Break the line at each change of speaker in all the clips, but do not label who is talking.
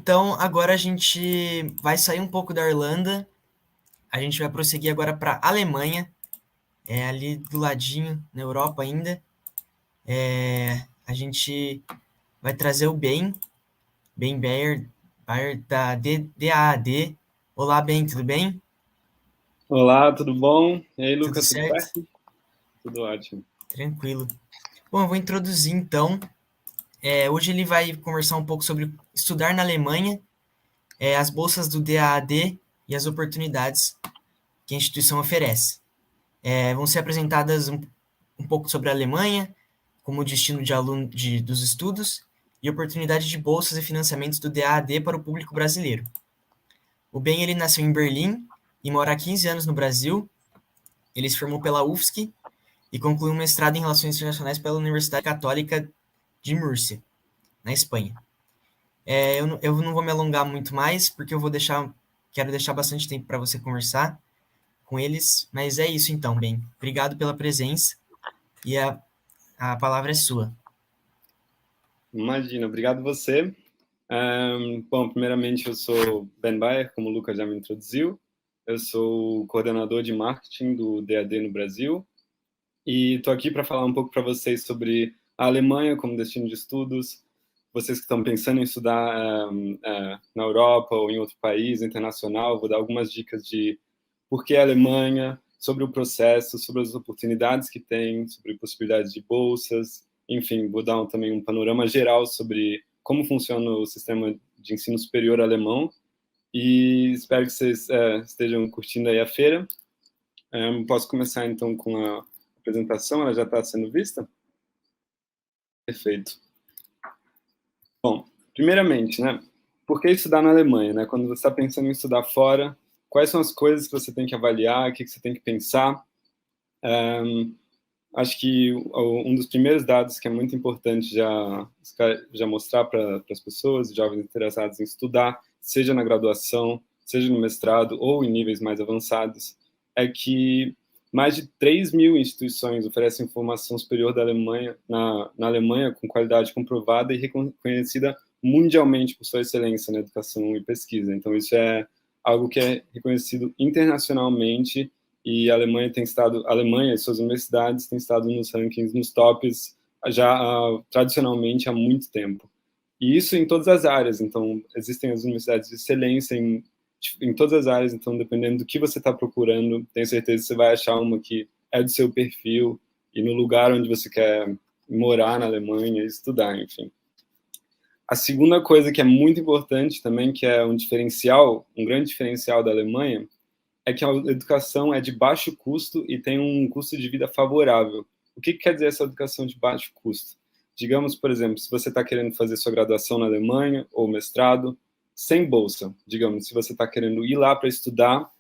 então agora a gente vai sair um pouco da Irlanda, a gente vai prosseguir agora para a Alemanha, ali do ladinho, na Europa ainda. A gente vai trazer o Ben Bayer da DAAD. Olá, Ben, tudo bem?
Olá, tudo bom? E aí,
Tudo
Lucas, tudo
certo?
certo? Tudo ótimo.
Tranquilo. Bom, eu vou introduzir então. Hoje ele vai conversar um pouco sobre estudar na Alemanha, as bolsas do DAAD e as oportunidades que a instituição oferece. Vão ser apresentadas um pouco sobre a Alemanha, como destino de aluno dos estudos, e oportunidade de bolsas e financiamentos do DAAD para o público brasileiro. O Ben ele nasceu em Berlim e mora há 15 anos no Brasil. Ele se formou pela UFSC e concluiu um mestrado em Relações Internacionais pela Universidade Católica de Múrcia, na Espanha. Eu não vou me alongar muito mais, porque quero deixar bastante tempo para você conversar com eles, mas é isso então, Ben. Obrigado pela presença e a palavra é sua.
Imagina, obrigado você. Bom, primeiramente eu sou Ben Bayer, como o Lucas já me introduziu. Eu sou o coordenador de marketing do DAD no Brasil e estou aqui para falar um pouco para vocês sobre a Alemanha como destino de estudos. Vocês que estão pensando em estudar na Europa ou em outro país internacional, vou dar algumas dicas de por que a Alemanha, sobre o processo, sobre as oportunidades que tem, sobre possibilidades de bolsas, enfim, vou dar também um panorama geral sobre como funciona o sistema de ensino superior alemão e espero que vocês estejam curtindo aí a feira. Posso começar então com a apresentação, ela já está sendo vista? Perfeito. Bom, primeiramente, né, por que estudar na Alemanha, né? Quando você está pensando em estudar fora, quais são as coisas que você tem que avaliar, o que você tem que pensar? Acho que um dos primeiros dados que é muito importante já mostrar para as pessoas, jovens interessados em estudar, seja na graduação, seja no mestrado ou em níveis mais avançados, é que mais de 3.000 instituições oferecem formação superior da Alemanha, na Alemanha com qualidade comprovada e reconhecida mundialmente por sua excelência na educação e pesquisa. Então, isso é algo que é reconhecido internacionalmente e a Alemanha e suas universidades têm estado nos rankings, nos tops, já tradicionalmente há muito tempo. E isso em todas as áreas, então existem as universidades de excelência em todas as áreas, então dependendo do que você está procurando, tenho certeza que você vai achar uma que é do seu perfil e no lugar onde você quer morar na Alemanha e estudar, enfim. A segunda coisa que é muito importante também, que é um diferencial, um grande diferencial da Alemanha, é que a educação é de baixo custo e tem um custo de vida favorável. O que quer dizer essa educação de baixo custo? Digamos, por exemplo, se você está querendo fazer sua graduação na Alemanha ou mestrado, sem bolsa, digamos, se você está querendo ir lá para estudar,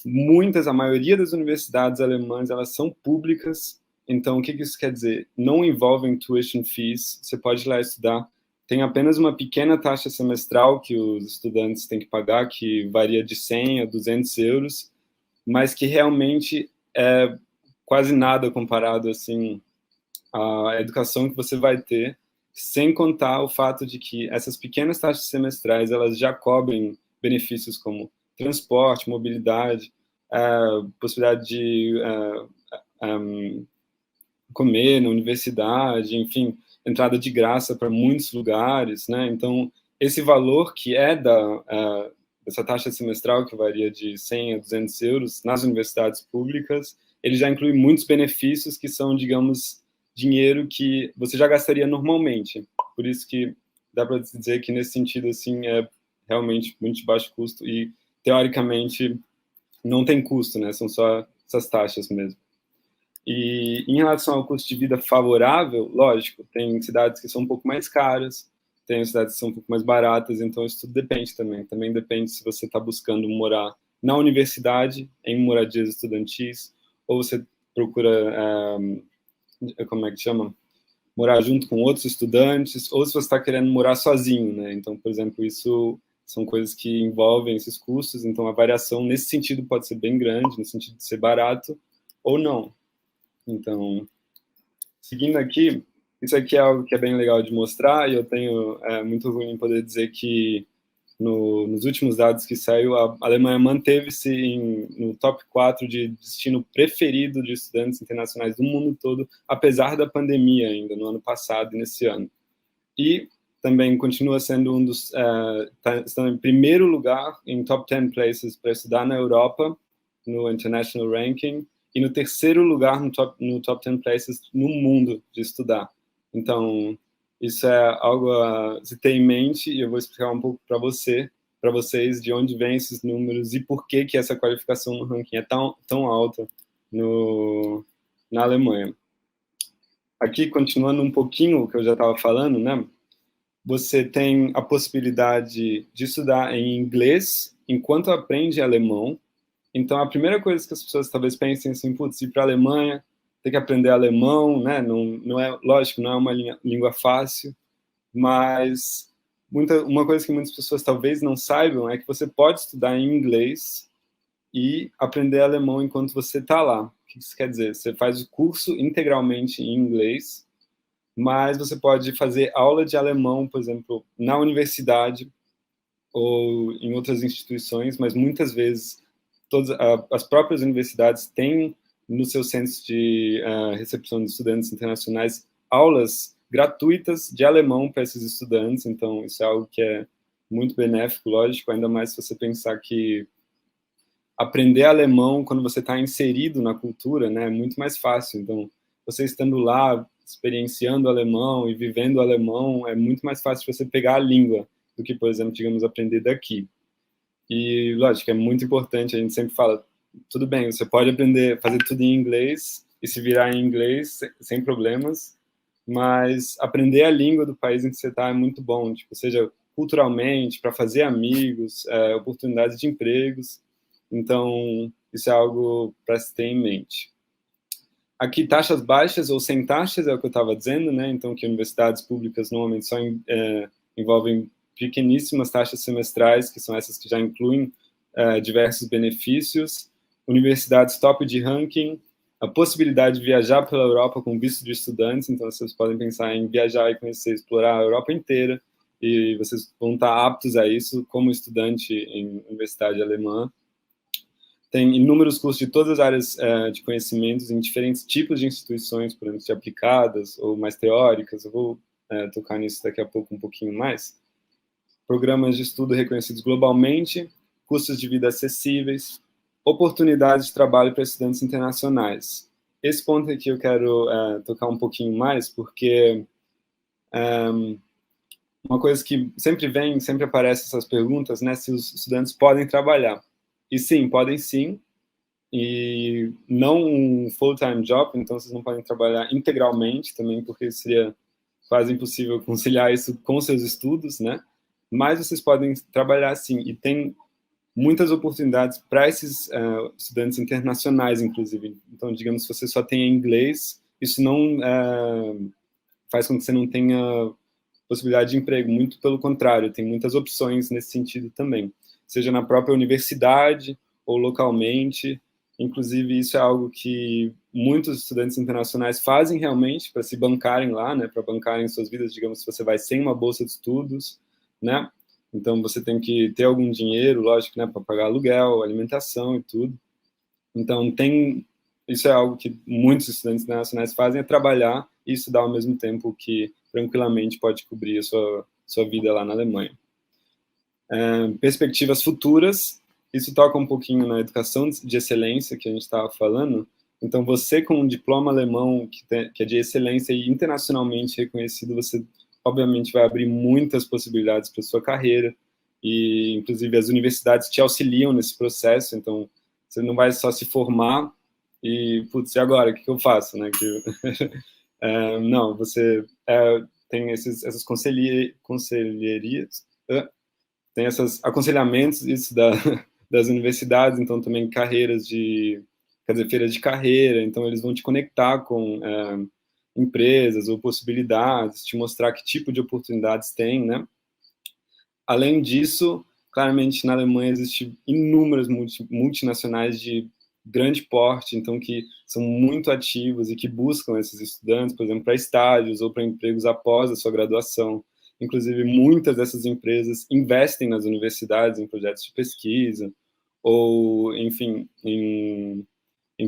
a maioria das universidades alemãs, elas são públicas, então o que isso quer dizer? Não envolvem tuition fees, você pode ir lá estudar, tem apenas uma pequena taxa semestral que os estudantes têm que pagar, que varia de 100 a 200 euros, mas que realmente é quase nada comparado assim à educação que você vai ter, sem contar o fato de que essas pequenas taxas semestrais elas já cobrem benefícios como transporte, mobilidade, possibilidade de comer na universidade, enfim, entrada de graça para muitos lugares, né? Então, esse valor que é dessa taxa semestral, que varia de 100 a 200 euros nas universidades públicas, ele já inclui muitos benefícios que são, digamos, dinheiro que você já gastaria normalmente. Por isso que dá para dizer que, nesse sentido, assim, é realmente muito de baixo custo e, teoricamente, não tem custo, né? São só essas taxas mesmo. E em relação ao custo de vida favorável, lógico, tem cidades que são um pouco mais caras, tem cidades que são um pouco mais baratas, então isso tudo depende também. Também depende se você está buscando morar na universidade, em moradias estudantis, ou você procura, como é que chama? Morar junto com outros estudantes, ou se você está querendo morar sozinho, né? Então, por exemplo, isso são coisas que envolvem esses custos, então a variação nesse sentido pode ser bem grande, no sentido de ser barato, ou não. Então, seguindo aqui, isso aqui é algo que é bem legal de mostrar, e eu tenho muito ruim em poder dizer que nos últimos dados que saiu, a Alemanha manteve-se no top 4 de destino preferido de estudantes internacionais do mundo todo, apesar da pandemia ainda, no ano passado e nesse ano. E também continua sendo está em primeiro lugar em top 10 places para estudar na Europa, no International Ranking, e no terceiro lugar no top 10 places no mundo de estudar. Então, isso é algo a se ter em mente, e eu vou explicar um pouco para vocês, de onde vêm esses números e por que essa qualificação no ranking é tão alta na Alemanha. Aqui, continuando um pouquinho o que eu já estava falando, né? Você tem a possibilidade de estudar em inglês enquanto aprende alemão. Então, a primeira coisa que as pessoas talvez pensem assim, putz, ir para a Alemanha, ter que aprender alemão, né? Não é, lógico, não é uma língua fácil, mas uma coisa que muitas pessoas talvez não saibam é que você pode estudar em inglês e aprender alemão enquanto você está lá. O que isso quer dizer? Você faz o curso integralmente em inglês, mas você pode fazer aula de alemão, por exemplo, na universidade ou em outras instituições, mas muitas vezes as próprias universidades têm no seu centro de recepção de estudantes internacionais aulas gratuitas de alemão para esses estudantes, então isso é algo que é muito benéfico, lógico, ainda mais se você pensar que aprender alemão quando você está inserido na cultura, né, é muito mais fácil. Então, você estando lá, experienciando alemão e vivendo alemão, é muito mais fácil você pegar a língua do que, por exemplo, digamos, aprender daqui. E, lógico, é muito importante, a gente sempre fala, tudo bem, você pode aprender, fazer tudo em inglês e se virar em inglês sem problemas, mas aprender a língua do país em que você está é muito bom, tipo, seja culturalmente, para fazer amigos, oportunidades de empregos. Então, isso é algo para se ter em mente. Aqui, taxas baixas ou sem taxas, é o que eu estava dizendo, né? Então, que universidades públicas normalmente só envolvem pequeníssimas taxas semestrais, que são essas que já incluem diversos benefícios. Universidades top de ranking, a possibilidade de viajar pela Europa com visto de estudantes, então vocês podem pensar em viajar e conhecer, explorar a Europa inteira, e vocês vão estar aptos a isso como estudante em universidade alemã. Tem inúmeros cursos de todas as áreas de conhecimentos em diferentes tipos de instituições, por exemplo, de aplicadas ou mais teóricas. Eu vou tocar nisso daqui a pouco um pouquinho mais. Programas de estudo reconhecidos globalmente, custos de vida acessíveis, oportunidades de trabalho para estudantes internacionais. Esse ponto aqui eu quero tocar um pouquinho mais, porque uma coisa que sempre aparece essas perguntas, né, se os estudantes podem trabalhar. E sim, podem sim, e não um full-time job, então vocês não podem trabalhar integralmente também, porque seria quase impossível conciliar isso com seus estudos, né? Mas vocês podem trabalhar sim, e tem muitas oportunidades para esses estudantes internacionais, inclusive. Então, digamos, se você só tem inglês, isso não faz com que você não tenha possibilidade de emprego, muito pelo contrário, tem muitas opções nesse sentido também, seja na própria universidade ou localmente. Inclusive, isso é algo que muitos estudantes internacionais fazem realmente para se bancarem lá, né, para bancarem suas vidas, digamos, se você vai sem uma bolsa de estudos, né, então você tem que ter algum dinheiro, lógico, né, para pagar aluguel, alimentação e tudo. Então, isso é algo que muitos estudantes internacionais fazem, é trabalhar e estudar ao mesmo tempo, que tranquilamente pode cobrir a sua vida lá na Alemanha. Perspectivas futuras, isso toca um pouquinho na educação de excelência que a gente estava falando. Então, você com um diploma alemão que é de excelência e internacionalmente reconhecido, você obviamente vai abrir muitas possibilidades para sua carreira, e inclusive as universidades te auxiliam nesse processo, então você não vai só se formar e, putz, e agora, o que eu faço, né? Não, você tem essas conselherias, tem esses aconselhamentos isso das universidades, então também feiras de carreira, então eles vão te conectar com empresas ou possibilidades, te mostrar que tipo de oportunidades tem, né? Além disso, claramente na Alemanha existem inúmeras multinacionais de grande porte, então que são muito ativos e que buscam esses estudantes, por exemplo, para estágios ou para empregos após a sua graduação. Inclusive, muitas dessas empresas investem nas universidades em projetos de pesquisa, ou, enfim, em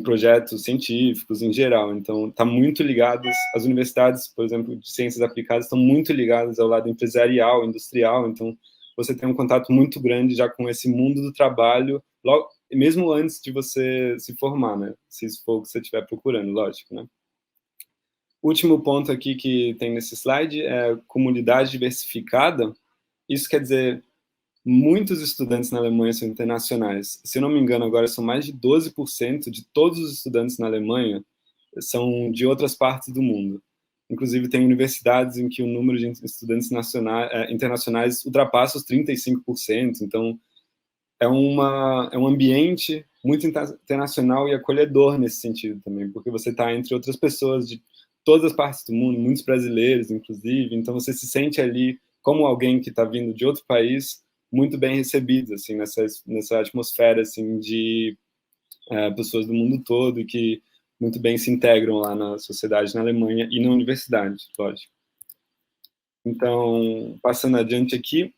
projetos científicos em geral. Então, está muito ligadas, as universidades, por exemplo, de ciências aplicadas, estão muito ligadas ao lado empresarial, industrial. Então, você tem um contato muito grande já com esse mundo do trabalho, logo, mesmo antes de você se formar, né? Se isso for o que você estiver procurando, lógico, né? O último ponto aqui que tem nesse slide é comunidade diversificada. Isso quer dizer, muitos estudantes na Alemanha são internacionais. Se eu não me engano, agora são mais de 12% de todos os estudantes na Alemanha são de outras partes do mundo. Inclusive, tem universidades em que o número de estudantes internacionais ultrapassa os 35%. Então, é um ambiente muito internacional e acolhedor nesse sentido também, porque você está entre outras pessoas de todas as partes do mundo, muitos brasileiros, inclusive. Então, você se sente ali como alguém que está vindo de outro país, muito bem recebido, assim, nessa atmosfera, assim, de pessoas do mundo todo que muito bem se integram lá na sociedade na Alemanha e na universidade, lógico. Então, passando adiante aqui,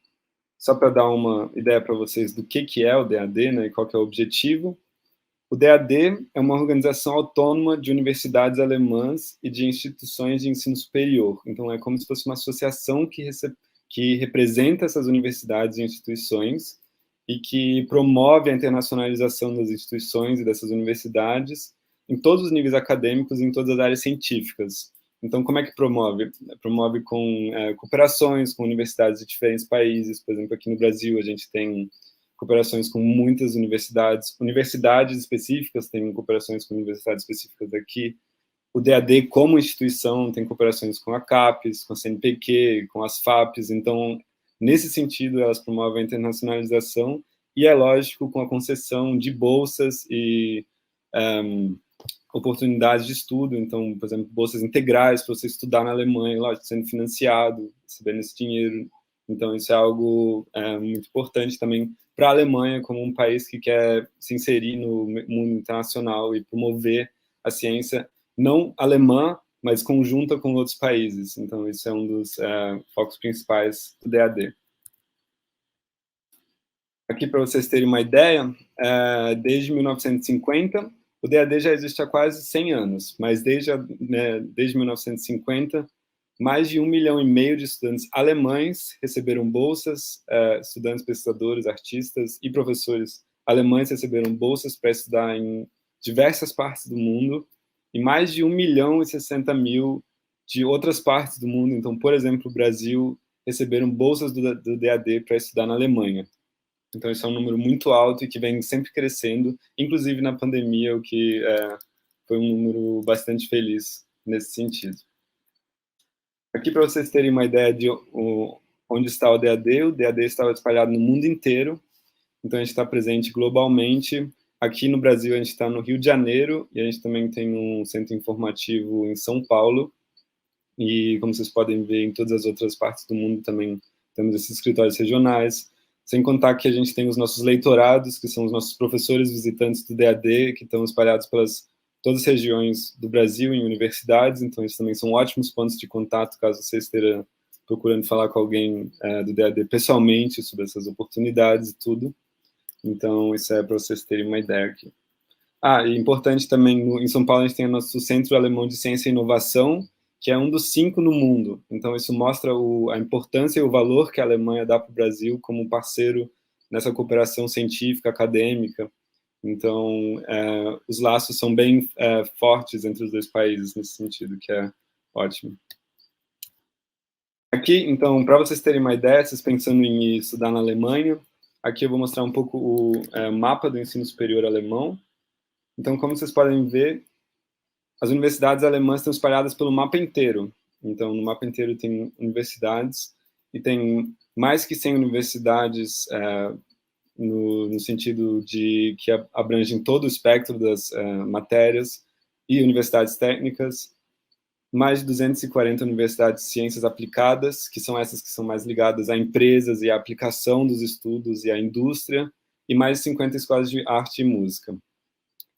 só para dar uma ideia para vocês do que é o DAD, né, e qual que é o objetivo. O DAD é uma organização autônoma de universidades alemãs e de instituições de ensino superior. Então, é como se fosse uma associação que representa essas universidades e instituições e que promove a internacionalização das instituições e dessas universidades em todos os níveis acadêmicos e em todas as áreas científicas. Então, como é que promove? Promove com cooperações com universidades de diferentes países. Por exemplo, aqui no Brasil, a gente tem cooperações com muitas universidades. Universidades específicas têm cooperações com universidades específicas aqui. O DAD, como instituição, tem cooperações com a CAPES, com a CNPq, com as FAPES. Então, nesse sentido, elas promovem a internacionalização e, é lógico, com a concessão de bolsas e oportunidades de estudo. Então, por exemplo, bolsas integrais para você estudar na Alemanha, lógico, sendo financiado, recebendo esse dinheiro. Então, isso é algo muito importante também para a Alemanha, como um país que quer se inserir no mundo internacional e promover a ciência não alemã, mas conjunta com outros países. Então, isso é um dos focos principais do DAD. Aqui, para vocês terem uma ideia, desde 1950, o DAD já existe há quase 100 anos, mas desde 1950, mais de 1,5 milhão de estudantes alemães receberam bolsas, estudantes, pesquisadores, artistas e professores alemães receberam bolsas para estudar em diversas partes do mundo, e mais de 1.060.000 de outras partes do mundo. Então, por exemplo, o Brasil receberam bolsas do DAD para estudar na Alemanha. Então, isso é um número muito alto e que vem sempre crescendo, inclusive na pandemia, o que foi um número bastante feliz nesse sentido. Aqui, para vocês terem uma ideia de onde está o DAD estava espalhado no mundo inteiro. Então, a gente está presente globalmente. Aqui no Brasil, a gente está no Rio de Janeiro, e a gente também tem um centro informativo em São Paulo. E, como vocês podem ver, em todas as outras partes do mundo também temos esses escritórios regionais. Sem contar que a gente tem os nossos leitorados, que são os nossos professores visitantes do DAD, que estão espalhados pelas todas as regiões do Brasil, em universidades. Então, eles também são ótimos pontos de contato, caso você esteja procurando falar com alguém do DAD pessoalmente sobre essas oportunidades e tudo. Então, isso é para vocês terem uma ideia aqui. E importante também, em São Paulo, a gente tem o nosso Centro Alemão de Ciência e Inovação, que é um dos 5 no mundo. Então, isso mostra a importância e o valor que a Alemanha dá para o Brasil como parceiro nessa cooperação científica, acadêmica. Então, os laços são bem fortes entre os dois países nesse sentido, que é ótimo. Aqui, então, para vocês terem uma ideia, vocês pensando em estudar na Alemanha, aqui eu vou mostrar um pouco o mapa do ensino superior alemão. Então, como vocês podem ver, as universidades alemãs estão espalhadas pelo mapa inteiro. Então, no mapa inteiro tem universidades, e tem mais que 100 universidades no sentido de que abrangem todo o espectro das matérias, e universidades técnicas, mais de 240 universidades de ciências aplicadas, que são essas que são mais ligadas a empresas e à aplicação dos estudos e à indústria, e mais de 50 escolas de arte e música.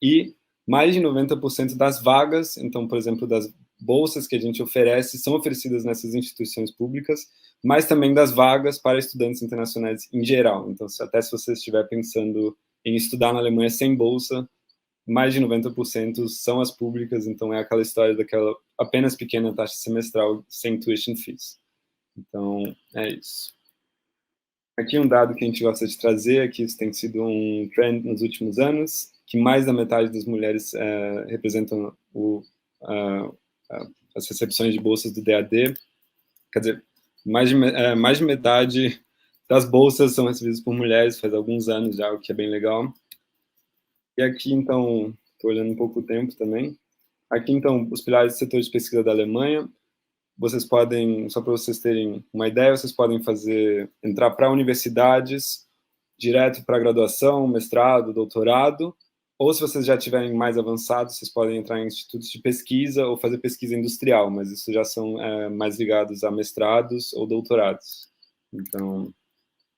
E mais de 90% das vagas, então, por exemplo, das bolsas que a gente oferece são oferecidas nessas instituições públicas, mas também das vagas para estudantes internacionais em geral. Então, até se você estiver pensando em estudar na Alemanha sem bolsa, mais de 90% são as públicas, então é aquela história daquela apenas pequena taxa semestral sem tuition fees. Então, é isso. Aqui um dado que a gente gosta de trazer, é que isso tem sido um trend nos últimos anos, que mais da metade das mulheres representam as recepções de bolsas do DAD. Quer dizer, mais de metade das bolsas são recebidas por mulheres, faz alguns anos já, o que é bem legal. E aqui, então, estou olhando um pouco o tempo também. Aqui, então, os pilares do setor de pesquisa da Alemanha. Vocês podem, só para vocês terem uma ideia, vocês podem entrar para universidades, direto para graduação, mestrado, doutorado, ou se vocês já estiverem mais avançados, vocês podem entrar em institutos de pesquisa ou fazer pesquisa industrial, mas isso já são mais ligados a mestrados ou doutorados. Então,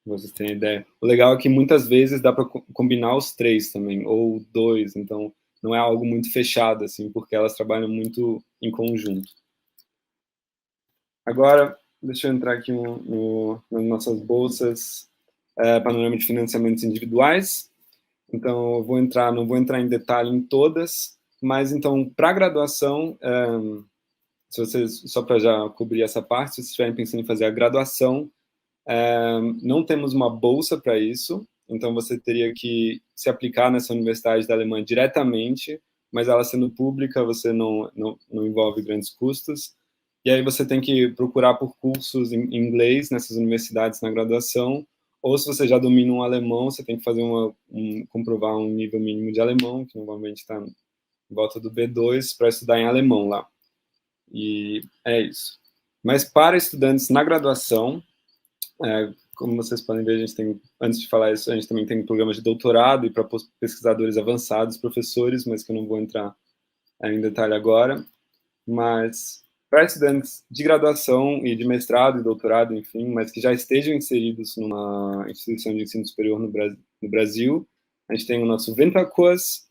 vocês têm ideia. O legal é que muitas vezes dá para combinar os três também, ou dois, então não é algo muito fechado, assim, porque elas trabalham muito em conjunto. Agora, deixa eu entrar aqui nas nossas bolsas, panorama de financiamentos individuais. Então, não vou entrar em detalhe em todas, mas então, para graduação, se vocês, só para já cobrir essa parte, se vocês estiverem pensando em fazer a graduação, não temos uma bolsa para isso, então você teria que se aplicar nessa universidade da Alemanha diretamente, mas ela sendo pública, você não envolve grandes custos. E aí você tem que procurar por cursos em inglês nessas universidades na graduação, ou se você já domina um alemão, você tem que fazer comprovar um nível mínimo de alemão, que normalmente está em volta do B2, para estudar em alemão lá. E é isso. Mas para estudantes na graduação, como vocês podem ver, a gente tem, antes de falar isso, a gente também tem programas de doutorado e para pesquisadores avançados, professores, mas que eu não vou entrar em detalhe agora. Mas para estudantes de graduação e de mestrado e doutorado, enfim, mas que já estejam inseridos numa instituição de ensino superior no Brasil, a gente tem o nosso Ventakurs,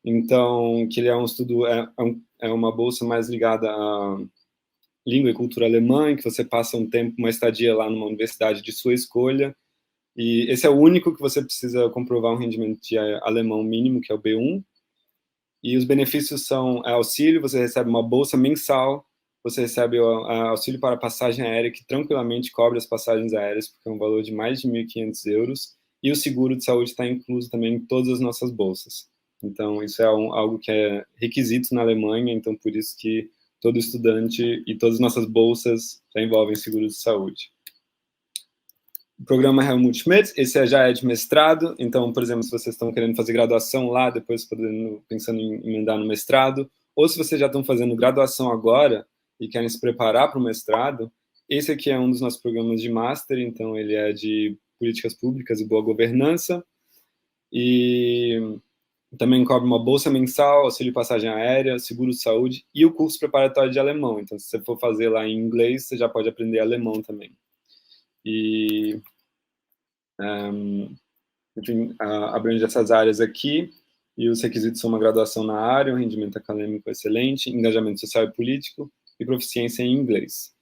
então, que ele é um estudo, é uma bolsa mais ligada a língua e cultura alemã, em que você passa uma estadia lá numa universidade de sua escolha, e esse é o único que você precisa comprovar um rendimento de alemão mínimo, que é o B1, e os benefícios são auxílio, você recebe uma bolsa mensal, você recebe auxílio para passagem aérea, que tranquilamente cobre as passagens aéreas, porque é um valor de mais de 1.500 euros, e o seguro de saúde está incluso também em todas as nossas bolsas. Então, isso é algo que é requisito na Alemanha, então por isso que todo estudante e todas as nossas bolsas já envolvem seguro de saúde. O programa Helmut Schmidt, esse já é de mestrado, então, por exemplo, se vocês estão querendo fazer graduação lá, depois pensando em emendar no mestrado, ou se vocês já estão fazendo graduação agora e querem se preparar para o mestrado, esse aqui é um dos nossos programas de master, então ele é de políticas públicas e boa governança, e também cobre uma bolsa mensal, auxílio passagem aérea, seguro de saúde e o curso preparatório de alemão. Então, se você for fazer lá em inglês, você já pode aprender alemão também. E, enfim, abrange essas áreas aqui. E os requisitos são uma graduação na área, um rendimento acadêmico excelente, engajamento social e político e proficiência em inglês.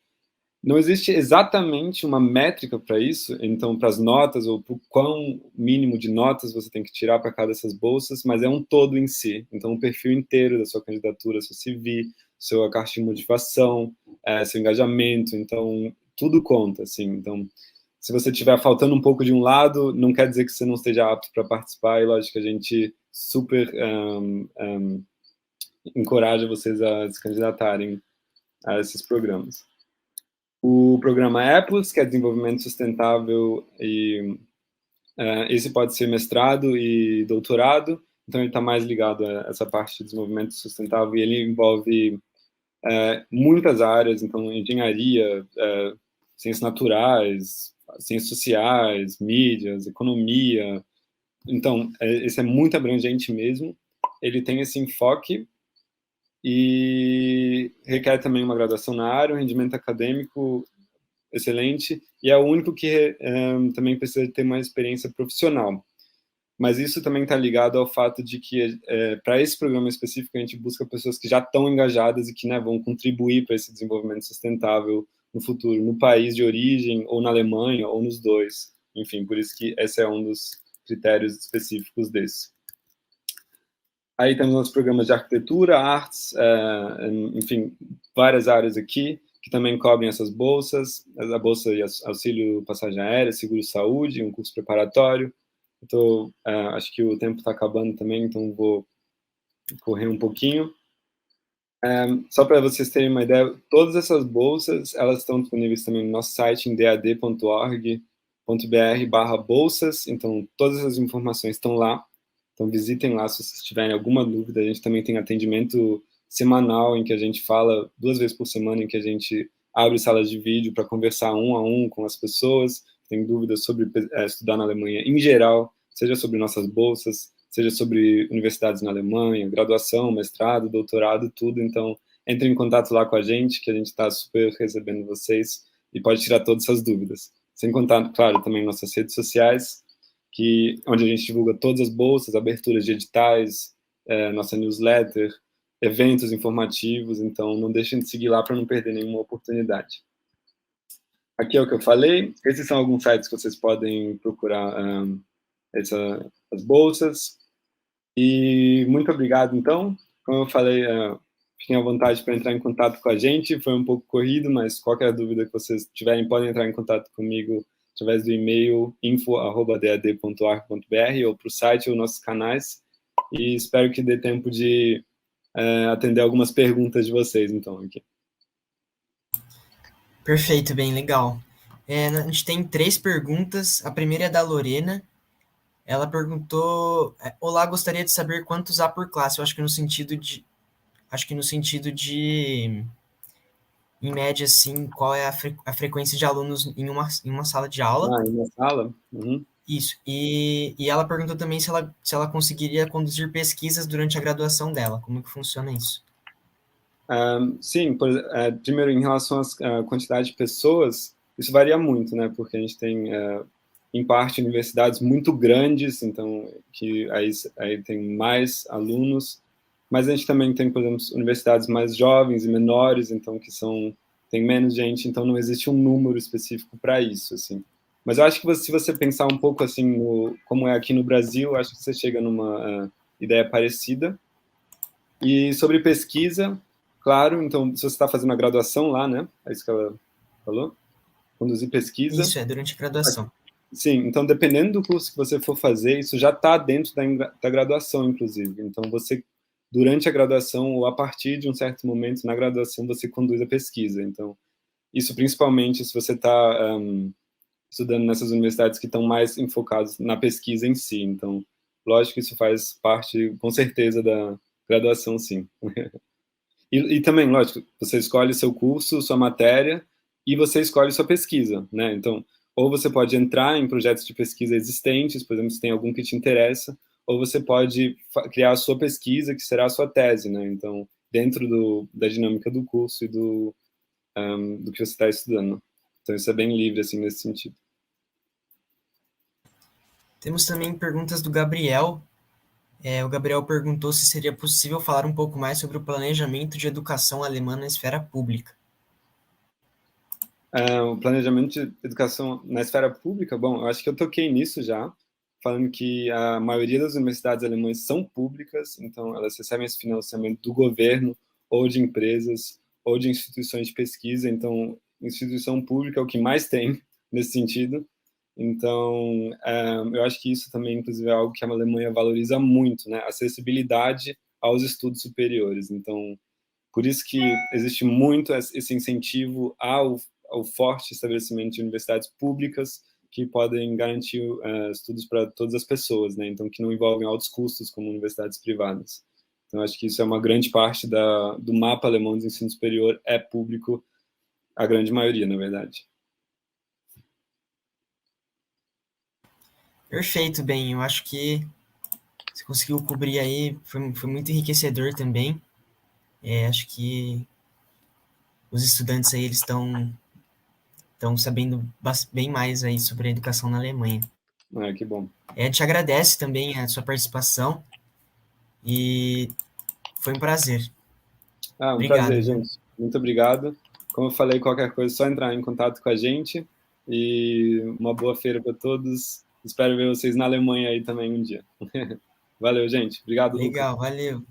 Não existe exatamente uma métrica para isso, então, para as notas, ou para o quão mínimo de notas você tem que tirar para cada dessas bolsas, mas é um todo em si. Então, o perfil inteiro da sua candidatura, seu CV, sua carta de motivação, seu engajamento, então, tudo conta, assim. Então, se você estiver faltando um pouco de um lado, não quer dizer que você não esteja apto para participar, e lógico que a gente super encoraja vocês a se candidatarem a esses programas. O programa EPUS, que é desenvolvimento sustentável, e esse pode ser mestrado e doutorado, então ele está mais ligado a essa parte de desenvolvimento sustentável, e ele envolve muitas áreas, então engenharia, ciências naturais, ciências sociais, mídias, economia, então esse é muito abrangente mesmo, ele tem esse enfoque e requer também uma graduação na área, um rendimento acadêmico excelente, e é o único que também precisa ter uma experiência profissional. mas isso também está ligado ao fato de que, para esse programa específico, a gente busca pessoas que já estão engajadas e que, né, vão contribuir para esse desenvolvimento sustentável no futuro, no país de origem, ou na Alemanha, ou nos dois. Enfim, por isso que esse é um dos critérios específicos desse. Aí temos nossos programas de arquitetura, artes, enfim, várias áreas aqui, que também cobrem essas bolsas, a bolsa e auxílio passagem aérea, seguro-saúde, um curso preparatório. Então, acho que o tempo está acabando também, então vou correr um pouquinho. Só para vocês terem uma ideia, todas essas bolsas, elas estão disponíveis também no nosso site, em dad.org.br/bolsas, então todas as informações estão lá, então visitem lá se vocês tiverem alguma dúvida. A gente também tem atendimento semanal, em que a gente fala 2 vezes por semana, em que a gente abre salas de vídeo para conversar um a um com as pessoas, tem dúvidas sobre estudar na Alemanha em geral, seja sobre nossas bolsas, seja sobre universidades na Alemanha, graduação, mestrado, doutorado, tudo. Então, entre em contato lá com a gente, que a gente está super recebendo vocês e pode tirar todas essas dúvidas. Sem contar, claro, também nossas redes sociais, onde a gente divulga todas as bolsas, aberturas de editais, nossa newsletter, eventos informativos. Então, não deixem de seguir lá para não perder nenhuma oportunidade. Aqui é o que eu falei. Esses são alguns sites que vocês podem procurar as bolsas. E muito obrigado, então. Como eu falei, fiquem à vontade para entrar em contato com a gente. Foi um pouco corrido, mas qualquer dúvida que vocês tiverem, podem entrar em contato comigo através do e-mail info@dad.org.br ou para o site ou nossos canais. E espero que dê tempo de atender algumas perguntas de vocês, então, aqui.
Perfeito, bem legal. A gente tem 3 perguntas. A primeira é da Lorena. Ela perguntou: olá, gostaria de saber quanto usar por classe. Eu acho que no sentido de, em média, assim, qual é a frequência de alunos em uma sala de aula.
Em uma sala? Uhum.
Isso. E ela perguntou também se ela conseguiria conduzir pesquisas durante a graduação dela. Como que funciona isso?
Sim, primeiro, em relação à quantidade de pessoas, isso varia muito, né? Porque a gente tem, em parte, universidades muito grandes, então, que aí tem mais alunos, mas a gente também tem, por exemplo, universidades mais jovens e menores, então, tem menos gente, então não existe um número específico para isso, assim. Mas eu acho que se você pensar um pouco, assim, como é aqui no Brasil, acho que você chega numa ideia parecida. E sobre pesquisa, claro, então, se você está fazendo a graduação lá, né? É isso que ela falou? Conduzir pesquisa.
Isso, durante a graduação.
Sim, então, dependendo do curso que você for fazer, isso já está dentro da graduação, inclusive. Então, durante a graduação, ou a partir de um certo momento na graduação, você conduz a pesquisa. Então, isso principalmente se você está estudando nessas universidades que estão mais enfocadas na pesquisa em si. Então, lógico que isso faz parte, com certeza, da graduação, sim. E também, lógico, você escolhe seu curso, sua matéria, e você escolhe sua pesquisa, né? Então, ou você pode entrar em projetos de pesquisa existentes, por exemplo, se tem algum que te interessa, ou você pode criar a sua pesquisa, que será a sua tese, né? Então, dentro da dinâmica do curso e do que você está estudando. Então, isso é bem livre, assim, nesse sentido.
Temos também perguntas do Gabriel. O Gabriel perguntou se seria possível falar um pouco mais sobre o planejamento de educação alemã na esfera pública.
O planejamento de educação na esfera pública, bom, eu acho que eu toquei nisso já, falando que a maioria das universidades alemãs são públicas, então elas recebem esse financiamento do governo, ou de empresas, ou de instituições de pesquisa. Então, instituição pública é o que mais tem nesse sentido. Então, eu acho que isso também, inclusive, é algo que a Alemanha valoriza muito, né? Acessibilidade aos estudos superiores. Então, por isso que existe muito esse incentivo ao forte estabelecimento de universidades públicas que podem garantir estudos para todas as pessoas, né? Então, que não envolvem altos custos como universidades privadas. Então, acho que isso é uma grande parte do mapa alemão de ensino superior, é público, a grande maioria, na verdade.
Perfeito, bem. Eu acho que você conseguiu cobrir aí, foi muito enriquecedor também. Acho que os estudantes aí, eles estão sabendo bem mais aí sobre a educação na Alemanha.
Ah, que bom.
A gente agradece também a sua participação e foi um prazer.
Ah, um
Obrigado,
prazer,
viu?
gente. Muito obrigado. Como eu falei, qualquer coisa, é só entrar em contato com a gente. E uma boa feira para todos. Espero ver vocês na Alemanha aí também um dia. Valeu, gente. Obrigado, Lucas.
Legal, valeu.